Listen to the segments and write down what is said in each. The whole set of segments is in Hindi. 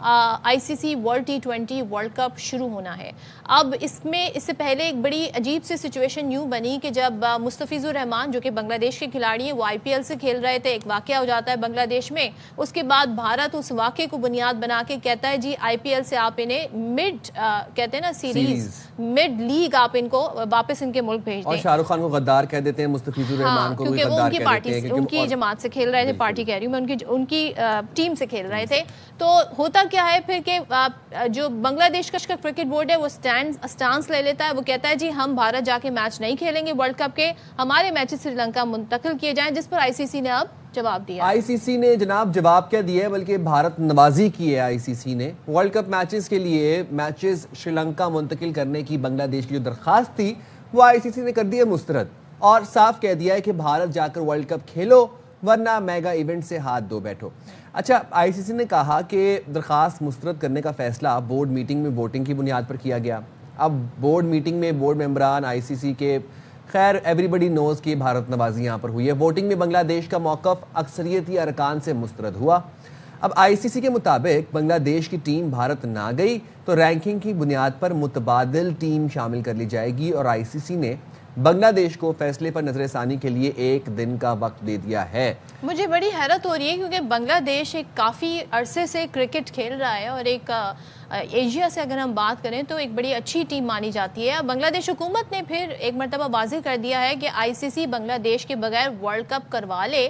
ICC world T20 world cup शुरू होना है। अब इससे पहले एक बड़ी अजीब सी सिचुएशन यूँ बनी कि जब मुस्तफिजुर रहमान जो कि बांग्लादेश के खिलाड़ी हैं वो IPL से खेल रहे थे, एक वाकया हो जाता है बांग्लादेश में। उसके बाद भारत उस वाकये को बुनियाद बना के कहता है जी IPL से आप इन्हें कहते हैं ना सीरीज मिड लीग आप इनको वापस इनके मुल्क भेज दें। और शाहरुख खान को गद्दार कह देते हैं, मुस्तफिजुर रहमान को क्योंकि वो उनकी पार्टी उनकी जमात से खेल रहे थे, पार्टी कह रही हूँ मैं, उनकी टीम से खेल रहे थे। तो होता क्या है फिर कि जो बांग्लादेश का क्रिकेट बोर्ड है वो स्टांस ले लेता है, वो कहता है जी हम भारत जाके मैच नहीं खेलेंगे वर्ल्ड कप के, हमारे मैचेस श्रीलंका मुंतकिल किए जाएं, जिस पर आईसीसी ने अब जवाब दिया। आईसीसी ने जनाब जवाब क्या दिया है, बल्कि भारत नवाजी की है आईसीसी ने। वर्ल्ड कप मैचेस के लिए मैचेस श्रीलंका मुंतकिल करने की बांग्लादेश की जो दरखास्त थी वो आईसीसी ने कर दी है मुस्तरद, और साफ कह दिया है कि भारत जाकर वर्ल्ड कप खेलो वरना मेगा इवेंट से हाथ धो बैठो। अच्छा, आईसीसी ने कहा कि दरखास्त मुस्तरद करने का फैसला बोर्ड मीटिंग में वोटिंग की बुनियाद पर किया गया। अब बोर्ड मीटिंग में बोर्ड मेंबरान आईसीसी के, खैर एवरीबडी नोज कि भारत नवाजी यहाँ पर हुई है। वोटिंग में बांग्लादेश का मौक़िफ़ अक्सरियती अरकान से मुस्तरद हुआ। अब आईसीसी के मुताबिक बांग्लादेश की टीम भारत ना गई तो रैंकिंग की बुनियाद पर मुतबादिल टीम शामिल कर ली जाएगी, और आईसीसी ने बांग्लादेश को फैसले पर नजरसानी के लिए 1 दिन का वक्त दे दिया है। मुझे बड़ी हैरत हो रही है क्योंकि बांग्लादेश एक काफ़ी अरसे से क्रिकेट खेल रहा है और एक एशिया से अगर हम बात करें तो एक बड़ी अच्छी टीम मानी जाती है। बांग्लादेश हुकूमत ने फिर एक मरतबा वाज़ेह कर दिया है कि आईसीसी बांग्लादेश के बगैर वर्ल्ड कप करवा ले,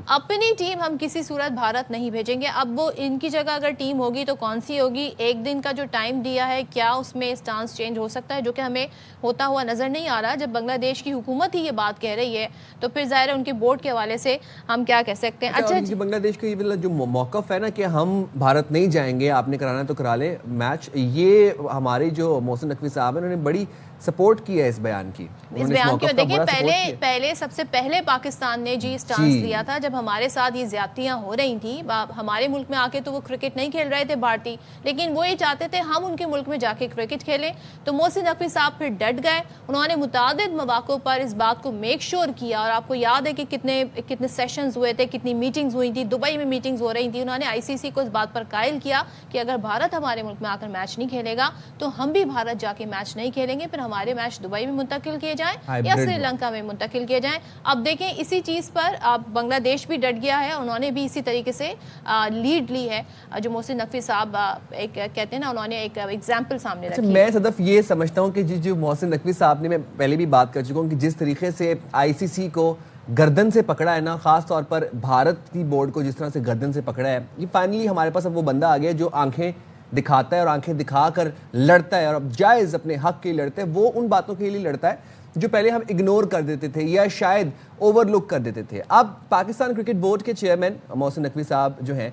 अपनी टीम हम किसी सूरत भारत नहीं भेजेंगे। अब वो इनकी जगह अगर टीम होगी तो कौन सी होगी, 1 दिन का जो टाइम दिया है क्या उसमें स्टांस चेंज हो सकता है, जो कि हमें होता हुआ नज़र नहीं आ रहा। जब बांग्लादेश की हुकूमत ही ये बात कह रही है तो फिर ज़ाहिर है उनके बोर्ड के हवाले से हम क्या कह सकते हैं। अच्छा, बांग्लादेश का ये जो मौक़िफ़ है ना कि हम भारत नहीं जाएंगे, आपने कराना तो करा ले मैच, ये हमारे जो मोहसिन नकवी साहब हैं उन्होंने बड़ी सपोर्ट की है इस बयान की। इस बयान की देखिए पहले सबसे पहले पाकिस्तान ने जी स्टांस लिया था जब हमारे साथ ये ज्यादतियां हो रही थी। हमारे मुल्क में आके तो वो क्रिकेट नहीं खेल रहे थे भारतीय, लेकिन वो ये चाहते थे हम उनके मुल्क में जाके क्रिकेट खेलें। तो मोहसिन नकवी साहब फिर डट गए, उन्होंने मुतादिद मौक़ों पर इस बात को मेक श्योर किया, और आपको याद है कि कितने सेशंस हुए थे, कितनी मीटिंग्स हुई थी, दुबई में मीटिंग्स हो रही थी। उन्होंने आईसीसी को इस बात पर कायल किया कि अगर भारत हमारे मुल्क में आकर मैच नहीं खेलेगा तो हम भी भारत जाके मैच नहीं खेलेंगे, फिर हमारे मैच दुबई में मुंतकिल किए जाएं या श्रीलंका में मुंतकिल किए जाएं। अब देखें इसी चीज़ पर अब बांग्लादेश भी डट गया है, उन्होंने भी इसी तरीके से लीड ली है। जो मोहसिन नकवी साहब एक कहते हैं ना, उन्होंने एक एग्जाम्पल सामने रखी। मैं सदफ ये समझता हूँ कि जो मोहसिन नकवी साहब ने, मैं पहले भी बात कर चुका हूँ कि जिस तरीके से आईसीसी को गर्दन से पकड़ा है ना, खास तौर पर भारत की बोर्ड को जिस तरह से गर्दन से पकड़ा है, ये फाइनली हमारे पास अब वो बंदा आ गया जो आंखें दिखाता है और आंखें दिखाकर लड़ता है, और अब जायज़ अपने हक के लिए लड़ता है। वो उन बातों के लिए लड़ता है जो पहले हम इग्नोर कर देते थे या शायद ओवरलुक कर देते थे। अब पाकिस्तान क्रिकेट बोर्ड के चेयरमैन मोहसिन नकवी साहब जो हैं,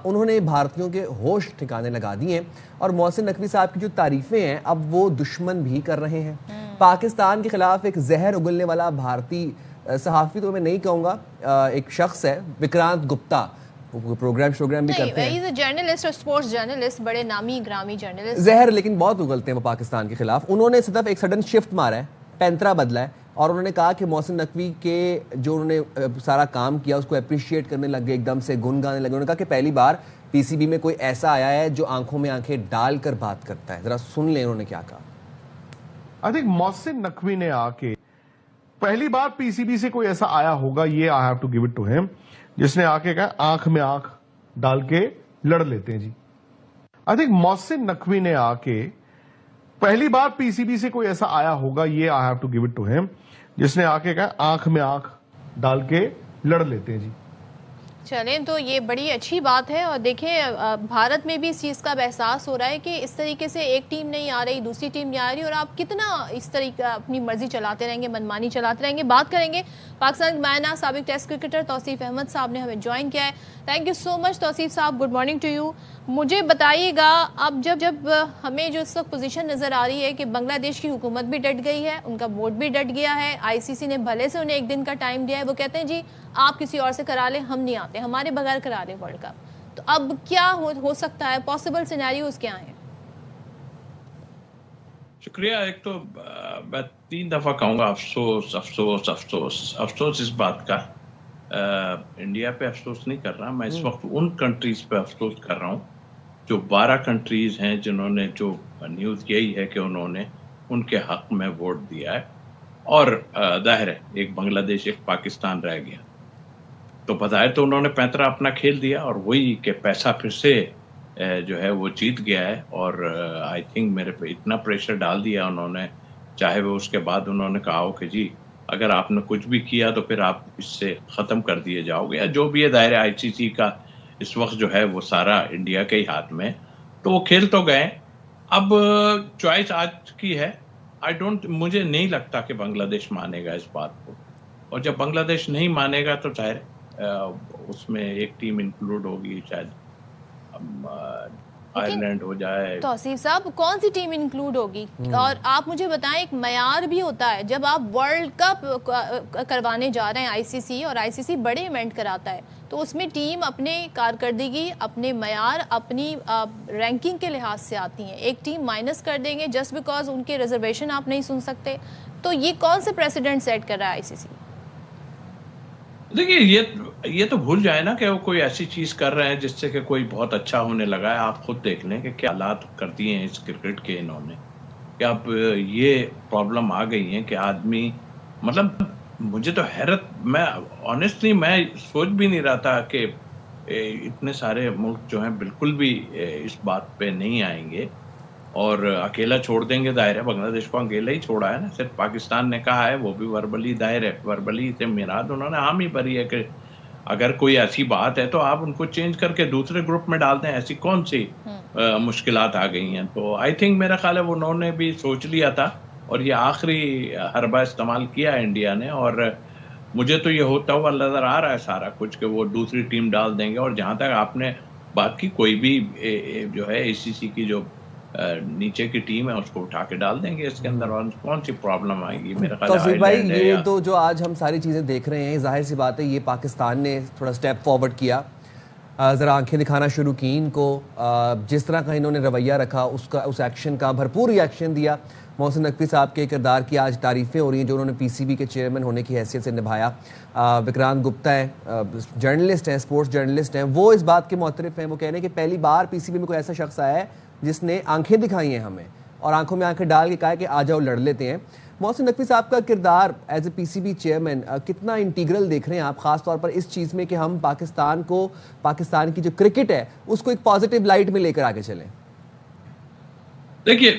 उन्होंने भारतीयों के होश ठिकाने लगा दिए हैं, और मोहसिन नकवी साहब की जो तारीफें हैं अब वो दुश्मन भी कर रहे हैं। पाकिस्तान के खिलाफ एक जहर उगलने वाला भारतीय सहाफ़ी तो मैं नहीं कहूँगा, एक शख्स है विक्रांत गुप्ता, प्रोग्राम भी करते हैं, जर्नलिस्ट और स्पोर्ट्स जर्नलिस्ट, बड़े नामी ग्रामी जर्नलिस्ट, जहर लेकिन बहुत उगलते हैं वो पाकिस्तान के खिलाफ। उन्होंने सिर्फ एक सडन शिफ्ट मारा है, पैंतरा बदला है, और उन्होंने कहा कि मोहसिन नकवी के जो उन्होंने सारा काम किया उसको अप्रिशिएट करने लग गए, एकदम से गुन गाने लगे। उन्होंने कहा कि पहली बार पीसीबी में कोई ऐसा आया है जो आंखों में आंखें डालकर बात करता है। जरा सुन लें उन्होंने क्या कहा। आई थिंक मोहसिन नकवी ने आके पहली बार पीसीबी से कोई ऐसा आया होगा, ये I have to give it to him, जिसने आके कहा आंख में आंख डाल के लड़ लेते हैं जी। आई थिंक मोहसिन नकवी ने आके पहली बार पीसीबी से कोई ऐसा आया होगा, ये I have to give it to him, जिसने आके कहा आंख में आंख डाल के लड़ लेते हैं जी। चलें, तो ये बड़ी अच्छी बात है। और देखें भारत में भी इस चीज़ का एहसास हो रहा है कि इस तरीके से एक टीम नहीं आ रही, दूसरी टीम नहीं आ रही, और आप कितना इस तरीके अपनी मर्जी चलाते रहेंगे, मनमानी चलाते रहेंगे। बात करेंगे पाकिस्तान मायना साबिक टेस्ट क्रिकेटर तौसीफ अहमद साहब ने हमें ज्वाइन किया है। Thank you so much Tauseef साहब, गुड मॉर्निंग टू यू। मुझे बताइएगा, अब जब हमें जो इस वक्त पोजीशन नज़र आ रही है कि बांग्लादेश की हुकूमत भी डट गई है, उनका बोर्ड भी डट गया है, आईसीसी ने भले से उन्हें 1 दिन का टाइम दिया है, वो कहते हैं जी आप किसी और से करा लें, हम नहीं आते, हमारे बगैर करा लें वर्ल्ड कप। तो अब क्या हो सकता है, पॉसिबल सिनेरियोज क्या हैं? शुक्रिया। एक तो मैं 3 दफ़ा कहूँगा अफसोस अफसोस अफसोस अफसोस इस बात का। इंडिया पे अफसोस नहीं कर रहा मैं, इस वक्त उन कंट्रीज पे अफसोस कर रहा हूँ जो 12 कंट्रीज हैं जिन्होंने, जो न्यूज़ यही है कि उन्होंने उनके हक में वोट दिया है, और जाहिर है एक बांग्लादेश एक पाकिस्तान रह गया, तो बजाय तो उन्होंने पैंतरा अपना खेल दिया, और वही कि पैसा फिर से जो है वो जीत गया है। और आई थिंक मेरे पे इतना प्रेशर डाल दिया उन्होंने, चाहे वो उसके बाद उन्होंने कहा हो कि जी अगर आपने कुछ भी किया तो फिर आप इससे ख़त्म कर दिए जाओगे, या जो भी है। दायरे आईसीसी का इस वक्त जो है वो सारा इंडिया के ही हाथ में, तो वो खेल तो गए। अब चॉइस आज की है। मुझे नहीं लगता कि बांग्लादेश मानेगा इस बात को, और जब बांग्लादेश नहीं मानेगा तो जाहिर उसमें एक टीम इंक्लूड होगी, शायद आयरलैंड हो जाए। तौसीफ साहब, कौन सी टीम इंक्लूड होगी? और आप मुझे बताएं, एक मयार भी होता है जब आप वर्ल्ड कप करवाने जा रहे हैं आईसीसी, और आईसीसी बड़े इवेंट कराता है, तो उसमें टीम अपने कारकर्दगी, अपने मयार, अपनी रैंकिंग के लिहाज से आती हैं। एक टीम माइनस कर देंगे जस्ट बिकॉज उनके रिजर्वेशन आप नहीं सुन सकते, तो ये कौन से प्रेसिडेंट सेट कर रहा है आईसीसी? देखिए, ये तो भूल जाए ना कि वो कोई ऐसी चीज कर रहे हैं जिससे कि कोई बहुत अच्छा होने लगा है। आप खुद देख लें कि क्या हालात कर दिए हैं इस क्रिकेट के इन्होंने, कि अब ये प्रॉब्लम आ गई है कि आदमी, मतलब मुझे तो हैरत, मैं ऑनेस्टली मैं सोच भी नहीं रहा था कि इतने सारे मुल्क जो हैं बिल्कुल भी इस बात पे नहीं आएंगे और अकेला छोड़ देंगे। दायरा बांग्लादेश को अकेला ही छोड़ा है ना, सिर्फ पाकिस्तान ने कहा है, वो भी वर्बली, दायरे वर्बली से मिराद उन्होंने हामी भरी है कि अगर कोई ऐसी बात है तो आप उनको चेंज करके दूसरे ग्रुप में डाल दें। ऐसी कौन सी मुश्किलात आ गई हैं? तो आई थिंक मेरा ख्याल है वो उन्होंने भी सोच लिया था, और ये आखिरी हरबा इस्तेमाल किया है इंडिया ने। और मुझे तो ये होता हुआ नजर आ रहा है सारा कुछ कि वो दूसरी टीम डाल देंगे। और जहां तक आपने बात की, कोई भी जो है एसीसी की जो नीचे की टीम है उसको उठा के डाल देंगे इसके अंदर, और कौन सी प्रॉब्लम आएगी? मेरा ख्याल है भाई, ये तो जो आज हम सारी चीज़ें देख रहे हैं, जाहिर सी बात है ये पाकिस्तान ने थोड़ा स्टेप फॉरवर्ड किया, ज़रा आंखें दिखाना शुरू की इनको। जिस तरह का इन्होंने रवैया रखा, उसका उस एक्शन का भरपूर रिएक्शन दिया। मोहसिन नकवी साहब के किरदार की आज तारीफ़ें हो रही हैं जो उन्होंने पीसीबी के चेयरमैन होने की हैसियत से निभाया। विक्रांत गुप्ता हैं, जर्नलिस्ट हैं, स्पोर्ट्स जर्नलिस्ट हैं, वो इस बात के मुतरफ़ हैं। वो कह रहे हैं कि पहली बार पीसीबी में कोई ऐसा शख्स आया है जिसने आंखें दिखाई हैं हमें, और आंखों में आंखें डाल के कहा है कि आ जाओ लड़ लेते हैं। मोहसिन नकवी साहब का किरदार एज ए पीसीबी चेयरमैन कितना इंटीग्रल देख रहे हैं आप, खास तौर पर इस चीज़ में कि हम पाकिस्तान को, पाकिस्तान की जो क्रिकेट है उसको एक पॉजिटिव लाइट में लेकर आगे चलें? देखिए,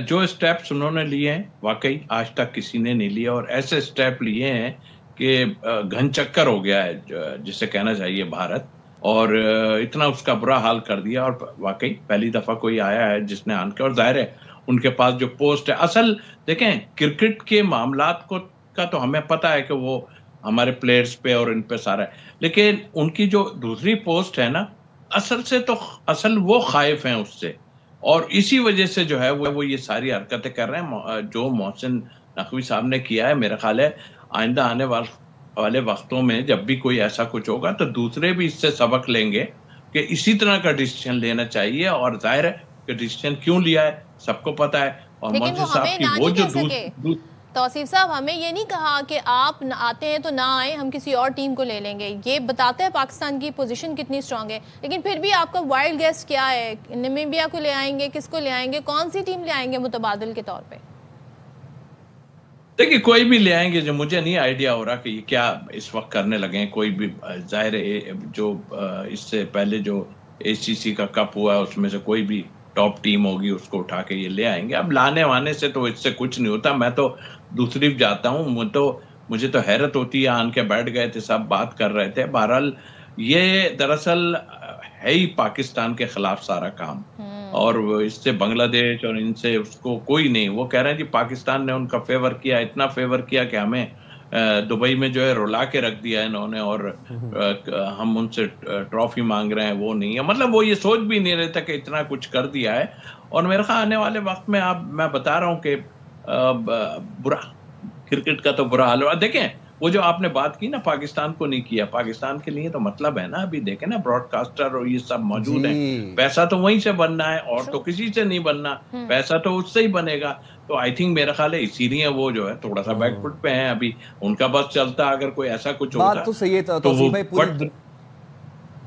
जो स्टेप्स उन्होंने लिए हैं वाकई आज तक किसी ने नहीं लिया, और ऐसे स्टेप लिए हैं कि घन चक्कर हो गया है जिसे कहना चाहिए भारत, और इतना उसका बुरा हाल कर दिया। और वाकई पहली दफा कोई आया है जिसने आन के, और जाहिर है उनके पास जो पोस्ट है, असल देखें क्रिकेट के मामलात को का तो हमें पता है कि वो हमारे प्लेयर्स पे और इन पे सारा है, लेकिन उनकी जो दूसरी पोस्ट है ना, असल वो खाइफ हैं उससे, और इसी वजह से जो है वो ये सारी हरकतें कर रहे हैं जो मोहसिन नकवी साहब ने किया है। मेरा ख्याल है आइंदा आने वाले वक्तों में जब भी कोई ऐसा कुछ होगा तो दूसरे भी इससे सबक लेंगे कि इसी तरह का डिसीजन लेना चाहिए। और जाहिर है कि डिसीजन क्यों लिया है सबको पता है। और मोहसिन साहब की वो जो तौसीफ साहब, हमें ये नहीं कहा कि आप आते हैं तो ना आए, हम किसी और टीम को ले लेंगे। ये बताता है पाकिस्तान की पोजीशन कितनी स्ट्रांग है। लेकिन फिर भी आपका वाइल्ड गेस्ट क्या है? नामीबिया को ले आएंगे, किसको ले आएंगे, कौन सी टीम ले आएंगे मुतबादिल के तौर पे? देखिए, कोई भी ले आएंगे, जो मुझे नहीं आइडिया हो रहा कि ये क्या इस वक्त करने लगे हैं। कोई भी जाहिर है जो इससे पहले जो एसीसी का कप हुआ है उसमें से कोई भी टॉप टीम होगी उसको उठा के ये ले आएंगे। अब लाने वाने से तो इससे कुछ नहीं होता। मैं तो दूसरी जाता हूँ, मुझे तो हैरत होती है। आन के बैठ गए थे, सब बात कर रहे थे। बहरहाल ये दरअसल है ही पाकिस्तान के खिलाफ सारा काम, और इससे बांग्लादेश और इनसे उसको कोई नहीं। वो कह रहे हैं जी पाकिस्तान ने उनका फेवर किया, इतना फेवर किया कि हमें दुबई में जो है रुला के रख दिया इन्होंने, और हम उनसे ट्रॉफी मांग रहे हैं, वो नहीं है। मतलब वो ये सोच भी नहीं रहे थे कि इतना कुछ कर दिया है। और मेरे ख्याल आने वाले वक्त में मैं बता रहा हूँ कि बुरा क्रिकेट का तो बुरा हाल हुआ। देखें, वो जो आपने बात की ना, पाकिस्तान को नहीं किया, पाकिस्तान के लिए तो मतलब है ना, अभी देखें ना ब्रॉडकास्टर और ये सब मौजूद हैं, पैसा तो वहीं से बनना है और तो किसी से नहीं बनना, पैसा तो उससे ही बनेगा। तो आई थिंक मेरा ख्याल है इसीलिए वो जो है थोड़ा सा बैकफुट पे है अभी। उनका बस चलता, अगर कोई ऐसा कुछ होता बात तो सही है। तो भाई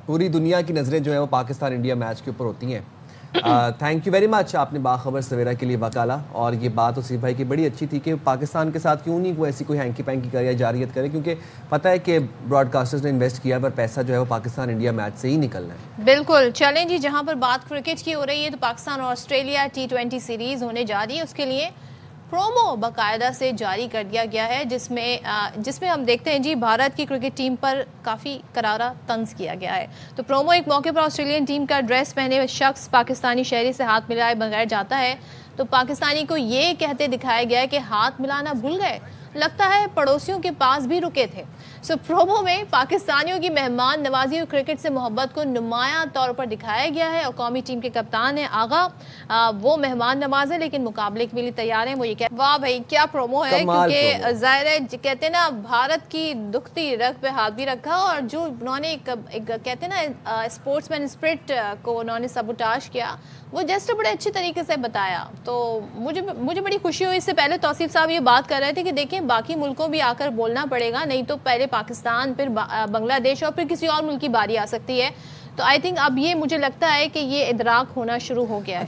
पूरी दुनिया की नजरें जो है वो पाकिस्तान इंडिया मैच के ऊपर होती हैं। थैंक यू वेरी मच, आपने बाखबर सवेरा के लिए वकाला। और ये बात तौसीफ भाई की बड़ी अच्छी थी कि पाकिस्तान के साथ क्यों नहीं कोई ऐसी कोई हैंकी पैंकी करे या जारियत करे, क्योंकि पता है कि ब्रॉडकास्टर्स ने इन्वेस्ट किया पर पैसा जो है वो पाकिस्तान इंडिया मैच से ही निकलना है। बिल्कुल। चलें जी, जहां पर बात क्रिकेट की हो रही है तो पाकिस्तान और ऑस्ट्रेलिया T20 सीरीज होने जा रही है, उसके लिए प्रोमो बाकायदा से जारी कर दिया गया है, जिसमें हम देखते हैं जी भारत की क्रिकेट टीम पर काफ़ी करारा तंज किया गया है। तो प्रोमो एक मौके पर ऑस्ट्रेलियन टीम का ड्रेस पहने हुए शख्स पाकिस्तानी शहरी से हाथ मिलाए बगैर जाता है तो पाकिस्तानी को ये कहते दिखाया गया है कि हाथ मिलाना भूल गए, लगता है पड़ोसियों के पास भी रुके थे। सो प्रोमो में पाकिस्तानियों की मेहमान नवाजी और क्रिकेट से मोहब्बत को नुमाया तौर पर दिखाया गया है। और कौमी टीम के कप्तान है आगा, वो मेहमान नवाज है लेकिन मुकाबले के लिए तैयार हैं। वो ये कह, वाह भाई क्या प्रोमो है, क्योंकि जाहिर है कहते हैं ना भारत की दुखती रग पे हाथ भी रखा और जो उन्होंने एक कहते हैं ना स्पोर्ट्समैन स्पिरिट को उन्होंने सबुटाश किया, वो जस्ट बड़े अच्छे तरीके से बताया। तो मुझे बड़ी खुशी हुई। इससे पहले तौसीफ साहब ये बात कर रहे थे कि देखिए बाकी मुल्कों भी आकर बोलना पड़ेगा, नहीं तो पहले पाकिस्तान फिर बांग्लादेश और फिर किसी और मुल्क की बारी आ सकती है। तो आई थिंक अब ये मुझे लगता है कि ये इदराक होना शुरू हो गया है।